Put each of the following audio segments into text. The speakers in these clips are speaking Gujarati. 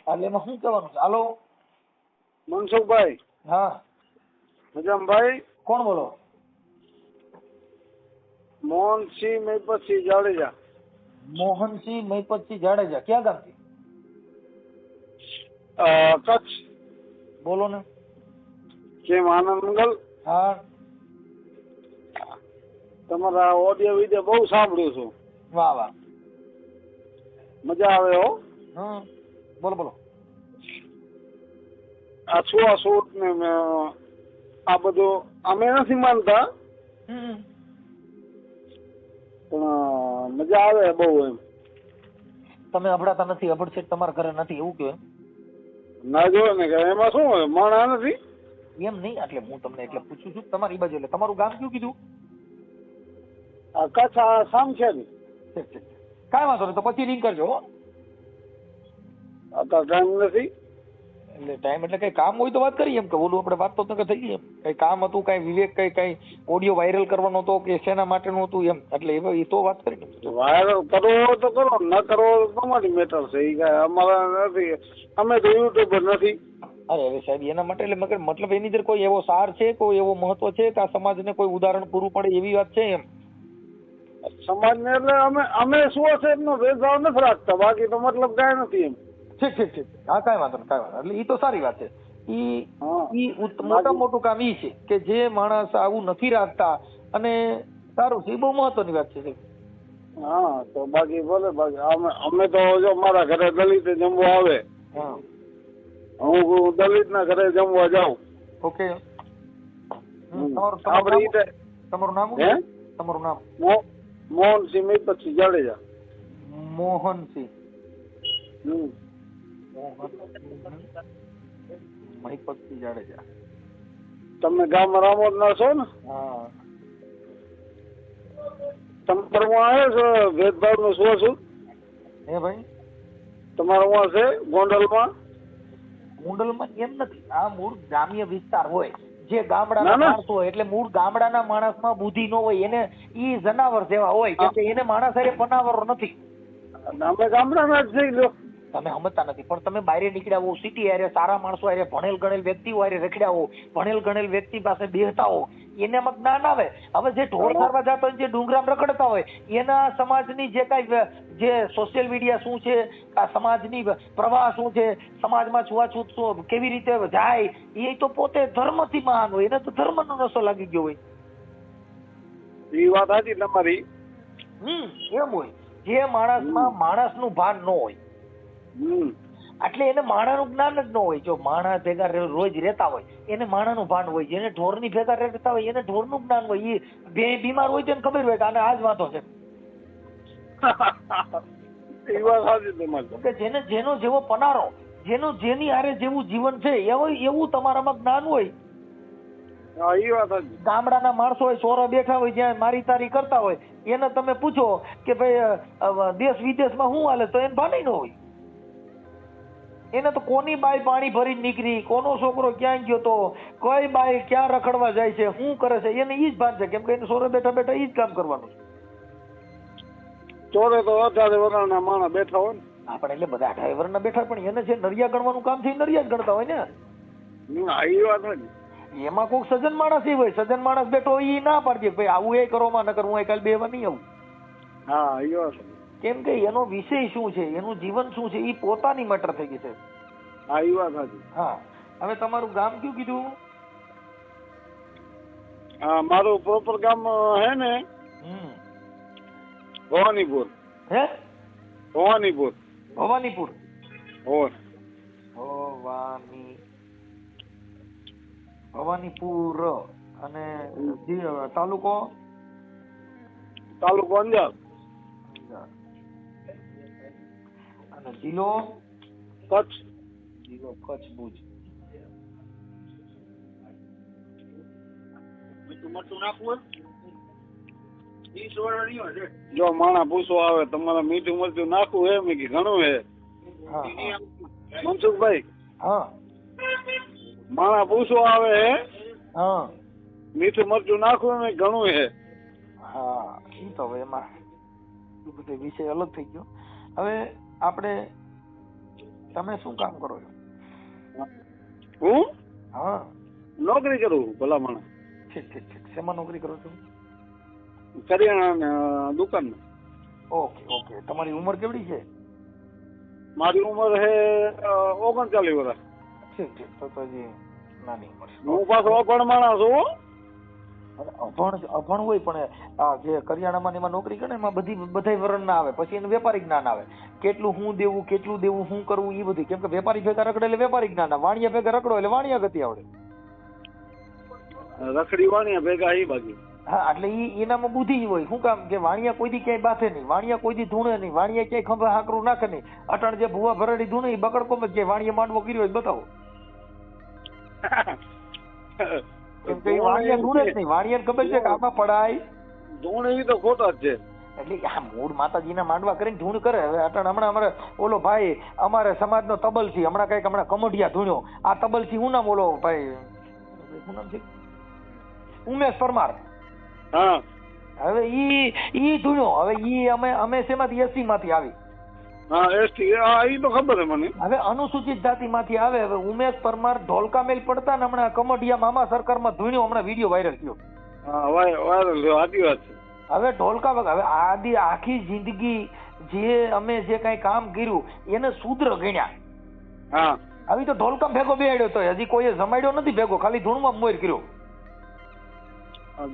એટલે એમાં શું કહેવાનું છે? હાલો મનસુખભાઈ. હા મજામભાઈ. કોણ બોલો? મોહનસિંહ મેપતસિંહ જાડેજા. મોહનસિંહ મહિપતસિંહ જાડેજા. ક્યાં ગામથી? કચ્છ. બોલો ને. કેમ આનંદ મંગલ? હા તમારા ઓડિયો વિડિયો બહુ સાંભળ્યું છું. વાહ વાહ. મજા આવે હો. બોલો બોલો. આ છૂઆછૂત ને આ બધું અમે નથી માનતા, પણ મજા આવે બહુ એમ. તમે અભડાતા નથી, અભડછેટ તમારા ઘરે નથી એવું કહો? ના જોવે ને કે એમાં શું હોય, માણા નથી એમ નહીં, એટલે હું તમને એટલે પૂછું છું તમારી બાજુ. એટલે તમારું ગામ કયું કીધું? આ કચ્છ આ સામ છે ને. ઠીક ઠીક, કાંઈ વાંધો નહીં, તો પછી રિંગ કરજો હો. અત્યારે ટાઈમ નથી. એટલે ટાઈમ એટલે કઈ કામ હોય તો વાત કરીએ, એમ કે ઓલું આપણે વાત તો થઈ ગઈ. એમ કઈ કામ હતું, કઈ વિવેક કઈ ઓડિયો વાયરલ કરવાનો હતો કે શેના માટેનું હતું એમ, એટલે એ તો વાત કરી. વાયરલ કરવો હોય તો કરો, ન કરવો તો તમારી મેટર છે. એ કાંઈ અમારા નથી, અમે તો યુટ્યુબર નથી. અરે હવે સાહેબ એના માટે એટલે મતલબ એની અંદર કોઈ એવો સાર છે, કોઈ એવો મહત્વ છે કે આ સમાજને કોઈ ઉદાહરણ પૂરું પડે એવી વાત છે એમ? સમાજને એટલે અમે શું છે એમનો ભેદભાવ નથી રાખતા, બાકી તો મતલબ કાંઈ નથી એમ. ઠીક ઠીક ઠીક, હા કાંઈ વાંધો નહીં, કાંઈ વાંધો. એટલે એ તો સારી વાત છે. મોટા મોટું કામ ઈ છે કે જે માણસ આવું નથી રાખતા, અને સારું છે, એ બહુ મહત્વની વાત છે. હા તો બાકી ભલે, બાકી અમે તો જો મારા ઘરે દલિત જમવા આવે, હા હું દલિત ના ઘરે જમવા જાઉં. ઓકે. તમારું નામ? તમારું નામ? મોહનસિંહ મેપતસિંહ જાડેજા. મોહનસિંહ મહિપતસિંહ જાડેજા. તમે ગામ રામોદ ના છો ને? હા. તમારે આવે છે ભેદભાવ નું શું છું? હે ભાઈ? તમારે ત્યાં છે ગોંડલમાં? ગોંડલમાં એમ નથી, આ મૂળ ગ્રામ્ય વિસ્તાર હોય, જે ગામડાના માણસો હોય, એટલે મૂળ ગામડાના માણસમાં બુદ્ધિ ન હોય, એને ઈ જનાવર જેવા હોય, કેમ કે એને માણસ હારે પનાવરો નથી. અમે ગામડાના જ થઈ લો. તમે સમજતા નથી, પણ તમે બહાર નીકળ્યા હો, સિટી હારે સારા માણસો હારે, ભણેલ ગણેલ વ્યક્તિઓ હારે રખડ્યા હો, ભણેલ ગણેલ વ્યક્તિ પાસે બેસતા હો, એનામાં જ્ઞાન આવે. હવે જે ઢોર સારવા જતા હોય, જે ડુંગરામ રખડતા હોય, એના સમાજની જે કાંઈ જે સોશિયલ મીડિયા શું છે, આ સમાજની પ્રવાહ શું છે, સમાજમાં છૂઆછૂત શું કેવી રીતે જાય, એ તો પોતે ધર્મથી મહાન હોય, એને તો ધર્મનો નશો લાગી ગયો હોય. એ વાત સાચી તમારી. એમ હોય, જે માણસમાં માણસનું ભાન ન હોય, એટલે એને માણાનું જ્ઞાન જ ન હોય. જો માણા ભેગા રોજ રહેતા હોય એને માણાનું ભાન હોય, જેને ઢોરની ભેગા રહેતા હોય એને ઢોરનું જ્ઞાન હોય. એ બે બીમાર હોય તો એને ખબર હોય કે આને આ જ વાંધો છે. જેને જેનો જેવો પનારો, જેની હારે જેવું જીવન છે એવું તમારામાં જ્ઞાન હોય. ગામડાના માણસો હોય, સોરા બેઠા હોય, જ્યાં મારી તારી કરતા હોય, એને તમે પૂછો કે ભાઈ દેશ વિદેશમાં શું હાલે, તો એને ભાન ન હોય. એને તો કોની બાઈ પાણી ભરી નીકળી, કોનો છોકરો ક્યાં ગયો, તો કઈ બાઈ ક્યાં રખડવા જાય છે, શું કરે છે, એને ઈ જ ભાન છે. કેમ કે એને સોરે બેઠા બેઠા ઈ જ કામ કરવાનું છે. ચોરે તો 18 વર્ષના માણસ બેઠા હોય ને. આપણે એટલે બધા 18 વર્ષના બેઠા, પણ એને જે નરિયા ગણવાનું કામ છે એ નરિયા જ ગણતા હોય ને. એમાં કોઈક સજ્જન માણસ એ હોય, સજ્જન માણસ બેઠો હોય, એ ના પાડજે ભાઈ આવું એ કરવામાં, નકર હું કાલે બેવા નહીં આવું. હા એ વાત. કેમ કે એનો વિષય શું છે, એનું જીવન શું છે, એ પોતાની મેટર થઈ ગઈ છે. હા એ વાત સાચી. હા. હવે તમારું ગામ કયું કીધું? હા મારું પ્રોપર ગામ હે ને ભવાનીપુર. હે? ભવાનીપુર. ભવાનીપુર. ભવાનીપુર. અને તાલુકો? તાલુકો અંજાર. અને જિલ્લો? કચ્છ. જિલ્લો કચ્છ ભુજ. જો માણા પૂછવા આવે તમારે મીઠું મરચું નાખવું હે, મેં ઘણું હે. મનસુખભાઈ. હા. માણા પૂછવા આવે હે. હા. મીઠું મરચું નાખવું મેં ઘણું હે. હા એ તો હવે એમાં બધો વિષય અલગ થઈ ગયો. હવે આપણે તમે શું કામ કરો છો? હું હા, નોકરી કરું ભલા માણસ. ઠીક ઠીક ઠીક. શેમાં નોકરી કરો છો? કરિયાણા દુકાનમાં. Okay okay. તમારી ઉંમર કેવડી છે? મારી ઉંમર છે 39 વર્ષ. ઠીક ઠીક. તો હજી નાની ઉંમર છે. હું પાછો અભણ માણસ છું હો. અભણ હોય પણ આ જે કરિયાણામાં ને એમાં નોકરી કરે ને એમાં બધા વર્ણ ના આવે, પછી એનું વેપારી જ્ઞાન આવે. કેટલું હું દેવું, કેટલું દેવું, શું કરવું, એ બધું. કેમ કે વેપારી ભેગા રખડે એટલે વેપારી જ્ઞાન આવે, વાણિયા ભેગા રખડો એટલે વાણિયા ગતિ આવડે. રખડી વાણિયા ભેગા એ બાજુ. હા, એટલે એનામાં બુદ્ધિ હોય. શું કામ કે વાણિયા કોઈ દી ક્યાંય બાથે નહીં, વાણિયા કોઈ દી ધૂણે નહીં, વાણિયા ક્યાંય ખંભા હાકરું નાખે નહીં. અટાણ જે ભૂવા ભરડી ધૂણે એ બગડકોમ જ વાણિયા માંડવો કર્યો હોય બતાવો. કેમ કે વાણિયા ધૂણે જ નહીં, વાણિયાને ખબર છે કે આમાં પડાય ધૂણ એવી તો ખોટા જ છે. એટલે આ મૂળ માતાજીના માંડવા કરીને ધૂણ કરે. હવે અટાણ હમણાં અમારે ઓલો ભાઈ અમારે સમાજનો તબલસી હમણાં કઈક હમણાં કમોડિયા ધૂણ્યો. આ તબલસી શું નામ ઓલો ભાઈ, શું નામ છે? ઉમેશ પરમાર. હા, હવે ઈ ધૂણ્યો. હવે ઈ અમે શેમાંથી એસટી માંથી આવી. હા એસટી. હા એ તો ખબર છે મને. હવે અનુસૂચિત જાતિ માંથી આવે. હવે ઉમેશ પરમાર ઢોલકા મેલ પડતા ને હમણાં કમોડિયા મામા સરકારમાં ધૂણ્યો. હમણાં વિડીયો વાયરલ થયો. હા વાયરલ થયો. સાચી વાત છે. હવે ઢોલકા વગર હવે આખી જિંદગી જે અમે જે કઈ કામ કર્યું એને શૂદ્ર ગણ્યા. હા, આવી તો ઢોલકા ભેગો બેહાડ્યો તો હજી કોઈએ જમાડ્યો નથી ભેગો, ખાલી ધૂણમાં મોર કર્યો.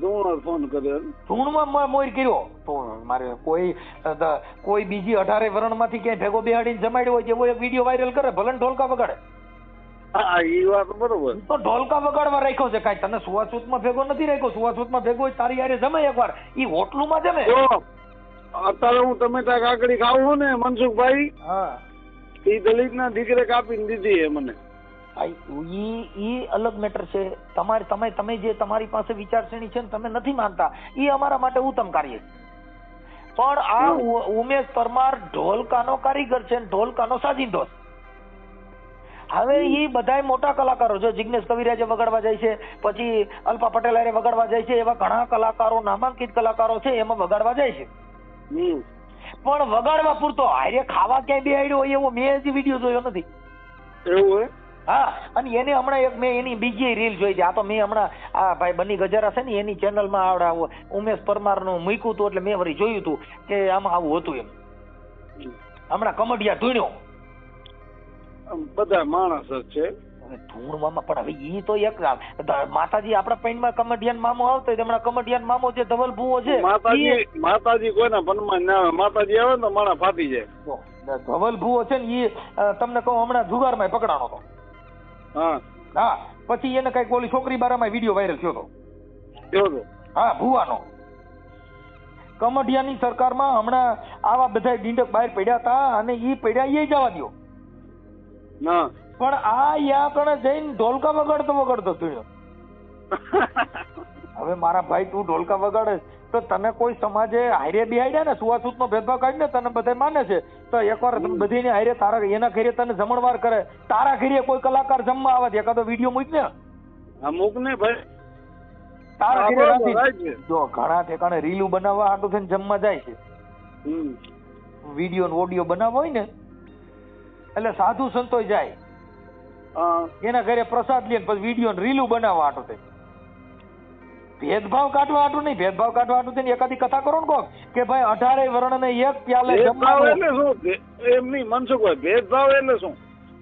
ધૂણ ફોન કર્યો. ધૂણમાં મોર કર્યો. તો મારે કોઈ બીજી 18 વર્ણમાંથી ક્યાંય ભેગો બેહાડીને જમાડ્યો હોય જેવો એક વિડીયો વાયરલ કરે, ભલે ને ઢોલકા વગાડે. હા એ વાત બરોબર. તો ઢોલકા વગાડવા રાખ્યો છે. કાંઈ તને સુવાસૂતમાં ભેગો નથી રાખ્યો. સુવાસૂતમાં ભેગો હોય તારી યારે જમે એકવાર. ઈ હોટલુમાં જમે. અત્યારે હું તમે ત્યાં કાકડી ખાવું ને મનસુખભાઈ, હા, એ દલિત ના દીકરે કાપીને દીધી એ મને. ઈ અલગ મેટર છે. તમે જે તમારી પાસે વિચારસરણી છે ને તમે નથી માનતા, ઈ અમારા માટે ઉત્તમ કાર્ય છે. પણ આ ઉમેશ પરમાર ઢોલકાનો કારીગર છે, ઢોલકાનો સાજિંદો છે. હવે ઈ બધાય મોટા કલાકારો છે. જિગ્નેશ કવિરાજે વગાડવા જાય છે, પછી અલ્પા પટેલ હારે વગાડવા જાય છે, એવા ઘણા કલાકારો, નામાંકિત કલાકારો છે, એમાં વગાડવા જાય છે. પણ વગાડવા પૂરતો હારે ખાવા ક્યાંય બેહાડ્યો હોય એવો મેં હજી વિડીયો જોયો નથી. એવું હે? હા, અને એને હમણાં મેં એની બીજી રીલ જોઈ છે. આ તો મેં હમણાં આ ભાઈ બની ગજારા છે ને એની ચેનલમાં આવડા ઉમેશ પરમાર નું મૂક્યું હતું એટલે મેં વળી જોયું હતું કે આમાં આવું હતું એમ. હમણાં કમડિયા ધૂણ્યો. બધા માણસ જ છે. ધૂણવામાં પણ હવે ઈ તો એક માતાજી આપણા પૈણમાં કમડિયાન મામો આવતો હોય હમણાં કમડિયાન મામો જે ધવલ ભૂવો છે માતાજી કોઈના પનમાં ના આવે. માતાજી આવે ને માણા ફાટી જાય. ધવલ ભૂવો છે ને ઈ તમને કહું હમણાં જુગારમાં પકડાણો હતો. હા, પછી એને કઈક ઓલી છોકરી બારામાં વિડીયો વાયરલ થયો હતો. હા, ભૂવાનો. કમડિયાની સરકારમાં હમણાં આવા બધા ડીંડક બહાર પડ્યા હતા અને ઈ પડ્યા એ જવા દો. પણ આ યા કણે જઈને ઢોલકા વગાડતો થયો. હવે મારા ભાઈ તું ઢોલકા વગાડે તો તને કોઈ સમાજે હારે બિહાડ્યા ને સુવાસૂતનો ભેદભાવ કાઢીને તને બધા માને છે તો એકવાર બધીને હારે તારા એના ઘરે તને જમણવાર કરે, તારા ઘરે કોઈ કલાકાર જમવા આવે છે એકાદો વિડીયો મૂક ને. મૂક ને ભાઈ. તારા ઘરે રાખી જો ઘણા ઠેકાણે રીલું બનાવવા આટલું થઈને જમવા જાય છે. વિડીયો ઓડિયો બનાવવો હોય ને એટલે સાધુ સંતો જાય એના ઘરે પ્રસાદ લે પછી વિડીયો રીલું બનાવવા આટું થઈ. ભેદભાવ કાઢવા આટું નહીં, ભેદભાવ કાઢવા આટું થઈને એકાદી કથા કરો ને કોક કે ભાઈ 18 વર્ણ ને એક પ્યાલે જમવાનું. એટલે શું એમ નહીં મનસુખભાઈ, ભેદભાવ એટલે શું?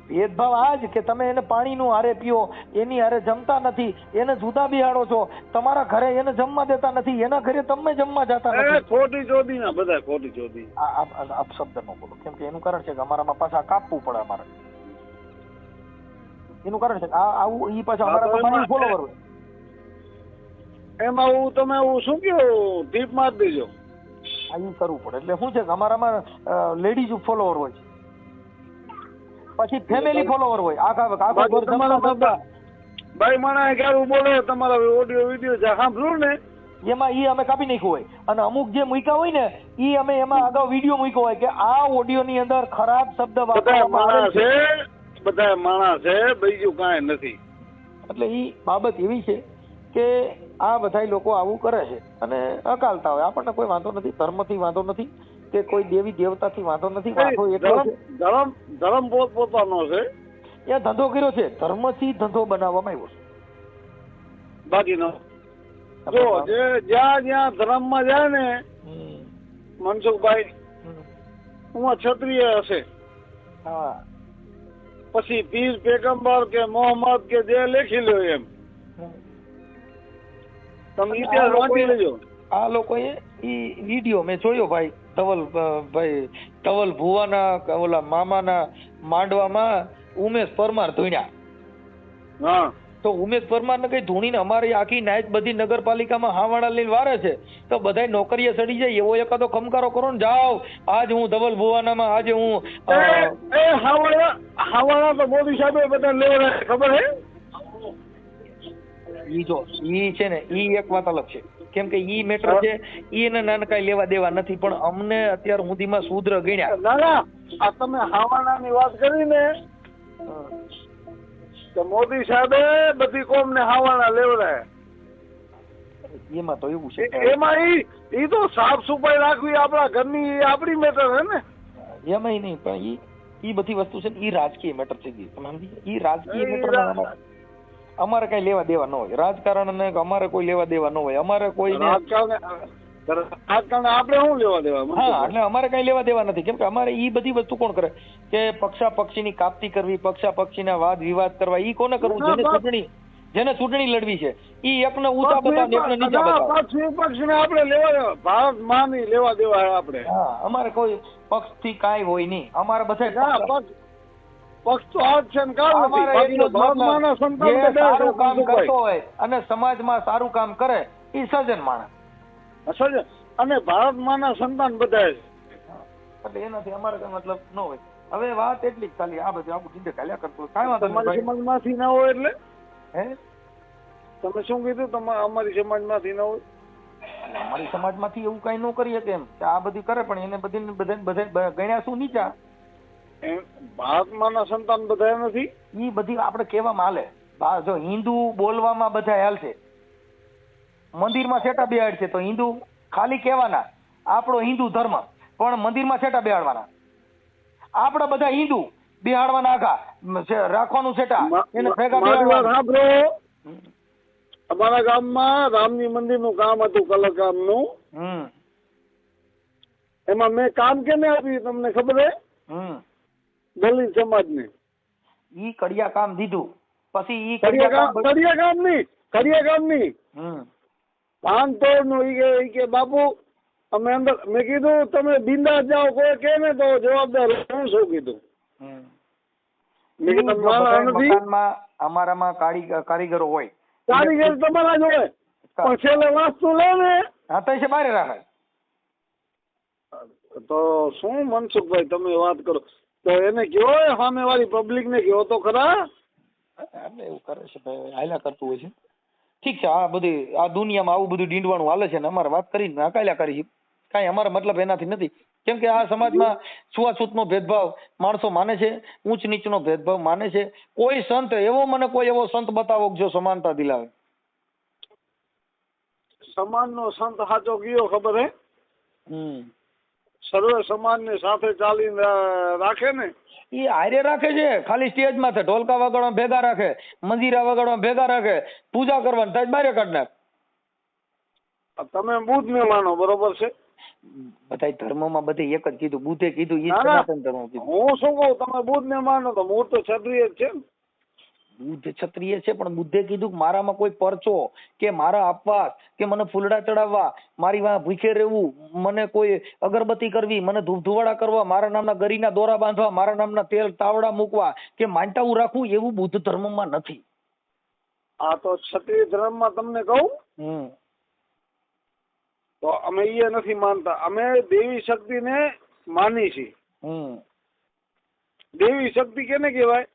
ભેદભાવ આ જ કે તમે એને પાણીનું હારે પીઓ, એની હારે જમતા નથી, એને જુદા બિહાડો છો, તમારા ઘરે એને જમવા દેતા નથી, એના ઘરે તમે જમવા જતા નથી. ખોટી ચોદી ના બધા ખોટી ચોદી. આપ શબ્દ નો બોલો કેમ કે એનું કારણ છે કે અમારામાં પાછા કાપવું પડે. અમારે એનું કારણ છે આવું ઈ પાછા અમારા ફોલોવર હોય એમાં તમે શું કયો ટીપ મારી દેજો. આ ઈ કરવું પડે એટલે શું છે કે અમારામાં લેડીઝ ફોલોવર હોય, પછી ફેમિલી ફોલોવર હોય. ભાઈ માણા ક્યારું બોલે તમારા ઓડિયો વિડીયો સાંભળ્યું ને એમાં ઈ અમે કાપી નાખ્યું હોય અને અમુક જે મૂક્યા હોય ને ઈ અમે એમાં અગાઉ વિડીયો મૂક્યો હોય કે આ ઓડિયો ની અંદર ખરાબ શબ્દ વાપરવામાં આવે છે. બધા માણસ છે, બીજું કાંઈ નથી. એટલે ઈ બાબત એવી છે કે આ બધા લોકો આવું કરે છે અને અકાલતા હોય. આપણને કોઈ વાંધો નથી, ધર્મથી વાંધો નથી, કે કોઈ દેવી દેવતાથી વાંધો નથી, વાંધો એટલો છે ધર્મ પોતપોતાનો છે. એ ધંધો કર્યો છે, ધર્મથી ધંધો બનાવવામાં આવ્યો છે. બાકીનો જો જે જ્યાં ધર્મમાં જાય ને મનસુખભાઈ, હું ક્ષત્રિય હશે, હા, પછી પીર પેગમ્બર કે મોહમ્મદ કે જે લખી લો એમ તમે ઇતિહાસ વાંચી લેજો. આ લોકોએ ઈ વિડીયો મેં જોયો ભાઈ, ધવલ ભુવાના ઓલા મામાના માંડવામાં ઉમેશ પરમાર ધૂણ્યા. હા, તો ઉમેશ પરમાર ને કઈ ધૂણીને અમારી આખી નાયક બધી નગરપાલિકામાં હાવાડા લઈને વારે છે, તો બધા નોકરીએ સડી જાય એવો એકાદો ખમકારો કરો ને, જાઓ આજ હું ધવલ ભુવાનામાં, આજે હું હાવાડા તો મોદી સાહેબે બધા લેવા ખબર હે. ઈ જો ઈ છે ને ઈ એક વાત અલગ છે, કેમ કે ઈ મેટર છે, એને નાના કઈ લેવા દેવા નથી, પણ અમને અત્યાર સુધીમાં શૂદ્ર ગણ્યા. ના આ તમે હાવાડાની વાત કરી ને તો મોદી સાહેબે બધી કોમ ને હાવાડા લેવડાય. એમાં તો એવું છે, એમાં ઈ તો સાફ સફાઈ રાખવી આપણા ઘરની આપણી મેટર હે ને. એમાંય નહીં, પણ ઈ બધી વસ્તુ છે ને ઈ રાજકીય મેટર છે. તમે સમજી, ઈ રાજકીય મેટર અમારે કઈ લેવા દેવા ન હોય, રાજકારણ ને અમારે કોઈ લેવા દેવા ન હોય, અમારે કોઈ રાજકારણ આપણે શું લેવા દેવા. હા, એટલે અમારે કઈ લેવા દેવા નથી, કેમ કે અમારે ઈ બધી વસ્તુ કોણ કરે કે પક્ષા પક્ષીની કાપતી કરવી, પક્ષા પક્ષીના વાદ વિવાદ કરવા, ઈ કોને કરવું? જેને ચૂંટણી લડવી છે ઈ એકને ઊંચા બતાવે, એકને નીચા બતાવે. પક્ષને આપણે લેવા દેવા, ભારત માની લેવા દેવા આપણે. હા, અમારે કોઈ પક્ષ થી કાંઈ હોય નહીં, અમારે બધા પક્ષ તો આજ છે ને કાલ નથી. ભારતમાંના સંતાન સારું કામ કરતો હોય અને સમાજમાં સારું કામ કરે ઈ સજ્જન માણસ, સજ્જન, અને ભારતમાંના સંતાન બધા છે. એટલે એનાથી અમારે કઈ મતલબ ન હોય. હવે વાત એટલી જ ખાલી, આ બધું આખું જિંદગી ચાલ્યા કરતું કાંઈ વાંધો નહીં. તમારી સમાજમાંથી ના હોય એટલે હે તમે શું કીધું? તમારે અમારી સમાજમાંથી ના હોય? અમારી સમાજમાંથી એવું કઈ ન કરીએ કેમ કે આ બધી કરે, પણ એને બધા ગણ્યા શું નીચા. ભારતમાંના સંતાન બધા નથી. ઈ બધી આપણે કહેવામાં હાલે. જો હિન્દુ બોલવામાં બધા હાલશે, મંદિરમાં છેટા બેહાડ છે તો હિન્દુ ખાલી કહેવાના આપણો હિન્દુ ધર્મ, પણ મંદિરમાં છેટા બેહાડવાના. આપણે બધા હિન્દુ બેહાડવાના આખા રાખવાનું છેટા, એને ભેગા બેહાડવાના. અમારા ગામમાં રામજી મંદિરનું કામ હતું, કલરકામનું. એમાં મેં કામ કેને આપ્યું તમને ખબર હે? દલિત સમાજને. ઈ કડિયા કામ દીધું, પછી ઈ કડિયા કામ ની પાન તોડ નું ઈ કે બાપુ અમે અંદર, મેં કીધું તમે બિંદાસ જાઓ, કોઈ કે ને તો જવાબદાર હું શું કીધું. મકાનમાં અમારામાં કારીગરો હોય, કારીગર તમારા જોડે, પણ છેલ્લે વાસ્તુ લે ને હા તો છે બહાર રાખે. તો શું મનસુખભાઈ તમે વાત કરો તો એને કયો, સામે વાળી પબ્લિક ને કયો તો ખરા. એવું કરે છે ભાઈ, હાલ્યા કરતું હોય છે. ઠીક છે, આ બધી આ દુનિયામાં આવું બધું ડીંડવાનું હાલે છે ને અમારે વાત કરીને હકાલ્યા કરી કાંઈ અમારો મતલબ એનાથી નથી. કેમ કે આ સમાજમાં છૂઆછૂતનો ભેદભાવ માણસો માને છે, ઊંચ નીચનો ભેદભાવ માને છે. કોઈ સંત એવો, મને કોઈ એવો સંત બતાવો જો સમાનતા દિલાવે. સમાજનો સંત સાચો કયો ખબર હે? સર્વે સમાજને સાથે ચાલીને રાખે ને એ હારે રાખે છે. ખાલી સ્ટેજ માથે ઢોલકા વગાડવા ભેગા રાખે, મંદિરા વગાડવા ભેગા રાખે, પૂજા કરવાની થાય બારે કાઢ નાખ. તમે બુદ્ધ ને માનો, બરોબર છે? બધા ધર્મમાં બધે એક જ કીધું, બુદ્ધે કીધું ઈ સનાતન ધર્મ કીધું. હું શું કહું, તમે બુદ્ધ ને માનો તો હું તો ક્ષત્રિય જ છે. બુદ્ધ ક્ષત્રિય છે, પણ બુદ્ધે કીધું કે મારામાં કોઈ પરચો કે મારા આપવા કે મને ફૂલડા ચડાવવા, મારી વાં ભૂખે રહેવું, મને કોઈ અગરબત્તી કરવી, મને ધૂપ ધુવાડા કરવા, મારા નામના ગરીના દોરા બાંધવા, મારા નામના તેલ તાવડા મૂકવા કે માનટાવું રાખવું, એવું બુદ્ધ ધર્મમાં નથી. આ તો ક્ષત્રિય ધર્મમાં તમને કહું તો અમે એ નથી માનતા. અમે દેવી શક્તિને માની છીએ. દેવી શક્તિ કેને કહેવાય?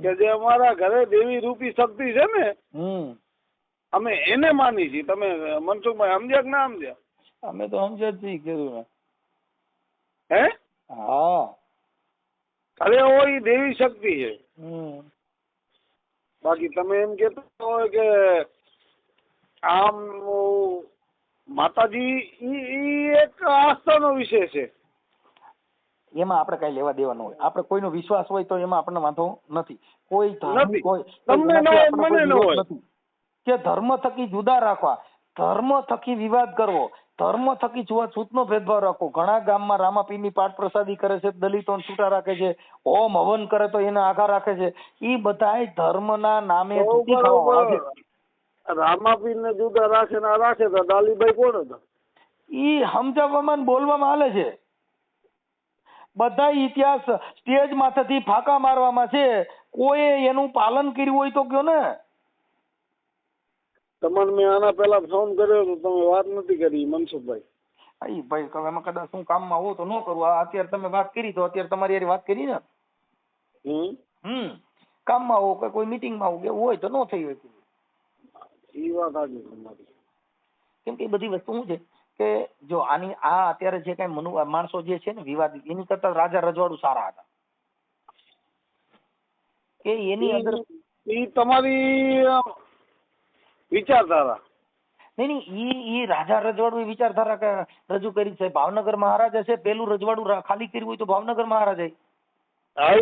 કે જે અમારા ઘરે દેવી રૂપી શક્તિ છે ને, અમે એને માની છીએ. તમે મનસુખભાઈ સમજ્યા કે ના સમજ્યા? અમે તો સમજ્યા જ છીએ. કીધું હે? હા, અરે હોય દેવી શક્તિ છે. બાકી તમે એમ કેતા હોય કે આમ માતાજી ઈ એક આસ્થાનો વિષય છે. એમાં આપણે કઈ લેવા દેવા ન હોય. આપણે કોઈનો વિશ્વાસ હોય તો એમાં આપણને વાંધો નથી. કોઈ ધર્મ નથી. કોઈ તમને ન હોય, મને ન હોય. નથી કે ધર્મ થકી જુદા રાખવા, ધર્મ થકી વિવાદ કરવો, ધર્મ થકી છૂતનો ભેદભાવ રાખવો. ઘણા ગામમાં રામાપીરની પાઠ પ્રસાદી કરે છે, દલિતોને છૂટા રાખે છે, હોમ હવન કરે તો એને આઘા રાખે છે. એ બધાય ધર્મના નામે તૂટી ખાવા છે. રામાપીરને જુદા રાખે ને આ રાખે તો ડાલીભાઈ કોણ હતા? ઈ સમજાવવામાં ને બોલવામાં હાલે છે. બધા ઇતિહાસ સ્ટેજ માથેથી ફાંકા મારવામાં છે. કોઈ એનું પાલન કર્યું હોય તો કયો ને. તમને મેં આના પહેલા ફોન કર્યો તો તમે વાત નથી કરી મનસુખભાઈ. ભાઈ એમાં કદાચ શું કામમાં હોવ તો ન કરું. અત્યારે તમે વાત કરી તો અત્યારે તમારી યાર વાત કરી ને. કામમાં હોવ કે કોઈ મીટિંગમાં હોવ કે હોય તો ન થઈ હોય. એ વાત આજે તમારી. કેમ કે એ બધી વસ્તુ શું છે કે જો આની આ અત્યારે જે કઈ માણસો જે છે ને વિવાદી, એની કરતા રાજા રજવાડું સારા હતા. કે એની અંદર ઈ તમારી વિચારધારા. નહીં ઈ રાજા રજવાડું વિચારધારા રજૂ કરી છે. ભાવનગર મહારાજા છે, પેલું રજવાડું ખાલી કર્યું હોય તો ભાવનગર મહારાજા.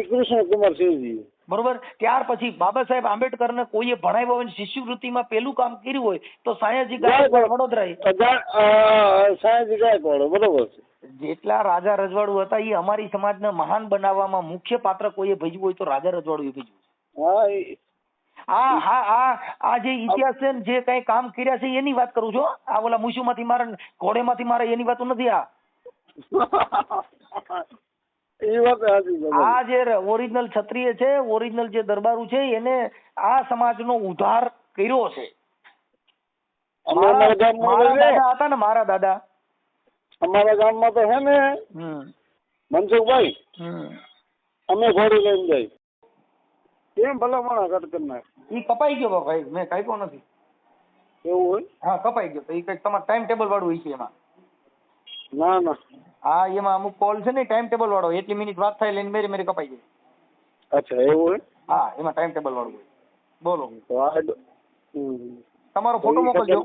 કૃષ્ણ કુમાર સિંહજી. બરોબર. ત્યાર પછી બાબા સાહેબ આંબેડકરને કોઈએ ભણાવ્યા હોય, શિષ્યવૃત્તિમાં પેલું કામ કર્યું હોય તો સાયાજી ગાયકવાડ વડોદરા. સાયાજી ગાયકવાડ બરોબર છે. જેટલા રાજા રજવાડું હતા એ અમારી સમાજને મહાન બનાવવામાં મુખ્ય પાત્ર કોઈએ ભજવ્યું હોય તો રાજા રજવાડું ભજવ્યું. આ જે ઇતિહાસ છે જે કઈ કામ કર્યા છે એની વાત કરું છું. આ ઓલા મુશુમાંથી મારે, ઘોડેમાંથી મારે એની વાત નથી. આ જે ઓરિજિનલ ક્ષત્રિય છે, ઓરિજિનલ જે દરબારું છે, એને આ સમાજનો ઉદ્ધાર કર્યો છે. મારા દાદા હતા ને, મારા દાદા અમારા ગામમાં તો હે ને મનસુખભાઈ, અમે ઘોડી લઈને જાય એમ ભલા માણા કટ કરી નાખ. ઈ કપાઈ ગયો ભાઈ, મેં કાપ્યો નથી. એવું હોય? હા કપાઈ ગયો. તો ઈ કઈક તમારે ટાઈમ ટેબલ વાળું હોય છે એમાં. ના ના, હા એમાં અમુક કોલ છે ને ટાઈમ ટેબલ વાળો, એટલી મિનિટ વાત થાય લઈને મેરી કપાઈ જાય. અચ્છા એવું હોય? હા એમાં ટાઈમ ટેબલ વાળું હોય. બોલો. તમારો ફોટો મોકલજો.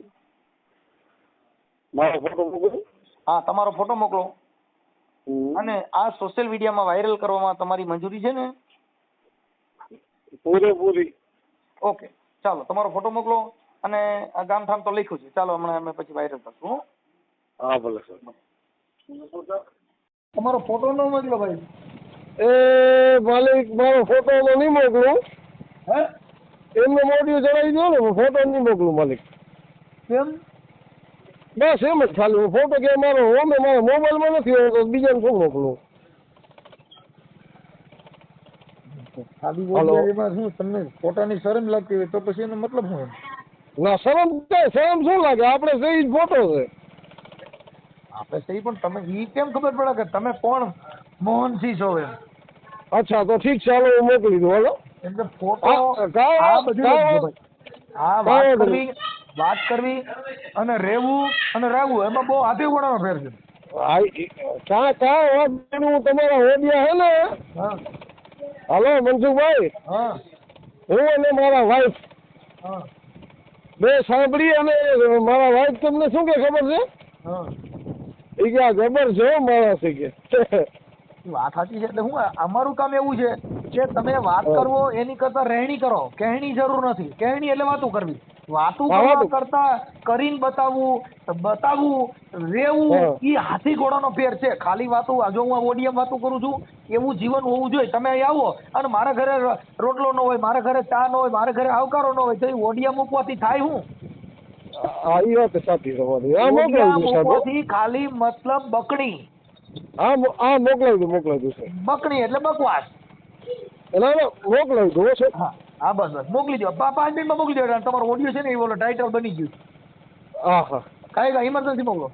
મારો ફોટો મોકલો. હા તમારો ફોટો મોકલો. અને આ સોશિયલ મીડિયામાં વાયરલ કરવામાં તમારી મંજૂરી છે ને? પૂરેપૂરી. ઓકે ચાલો તમારો ફોટો મોકલો અને આ ગામ ઠામ તો લખ્યું છે. ચાલો હમણાં અમે પછી વાયરલ કરશું. હા ભલે સર. તમારો ફોટો ન મોકલો ભાઈ. એ માલિક મારો ફોટો તો નહીં મોકલું. હે એમને મોઢું ચડાવી દો ને, ફોટો નહીં મોકલું માલિક. કેમ? બસ એમ જ ખાલી ફોટો કે મારો હોમે મારા મોબાઈલમાં નથી હોય તો બીજાને શું મોકલું? એમાં શું તમને ફોટાની શરમ લાગતી હોય તો પછી એનો મતલબ શું? ના શરમ શું લાગે? આપણે સહી જ ફોટો છે. આપણે સહી, પણ તમે ઈ કેમ ખબર પડે કે તમે કોણ મોહનસિંહ છો એમ? અચ્છા તો ઠીક છે, હાલો હું મોકલી દઉં. હાલો એમ કે ફોટો આ બધું વાત કરવી અને રહેવું અને રહેવું એમાં બહુ હાથી ઘોડાનો ફેર છે. તમારા હોડિયા હે ને? હાલો મનસુખભાઈ, હું અને મારા વાઈફ બે સાંભળી અને મારા વાઈફ તમને શું કે ખબર છે? એ કે આ જબર છે મારા છે કે. વાત સાચી છે. એટલે હું અમારું કામ એવું છે કે તમે વાત કરવો એની કરતા રહેણી કરો. કહેણી જરૂર નથી. કહેણી એટલે વાતું કરવી. વાતું કરવા કરતા કરીને બતાવવું રેવું એ હાથી ઘોડાનો ફેર છે. ખાલી વાતું, જો હું ઓડિયમ વાતું કરું છું એવું જીવન હોવું જોઈએ. તમે અહીં આવો અને મારા ઘરે રોટલો ન હોય, મારા ઘરે ચા ન હોય, મારા ઘરે આવકારો ન હોય તો એ ઓડિયા મૂકવાથી થાય હું? મૂકવાથી ખાલી મતલબ બકણી. હા મોકલાવી દઉં. બકણી એટલે બકવાસ. મોકલાવી દઉં છે. હા બસ મોકલી દો. 5 મિનિટમાં મોકલી દો. તમારો ઓડિયો છે ને એ ટાઇટલ બની ગયું. હા હા કાંઈ ઇમરજન્સી મોકલો.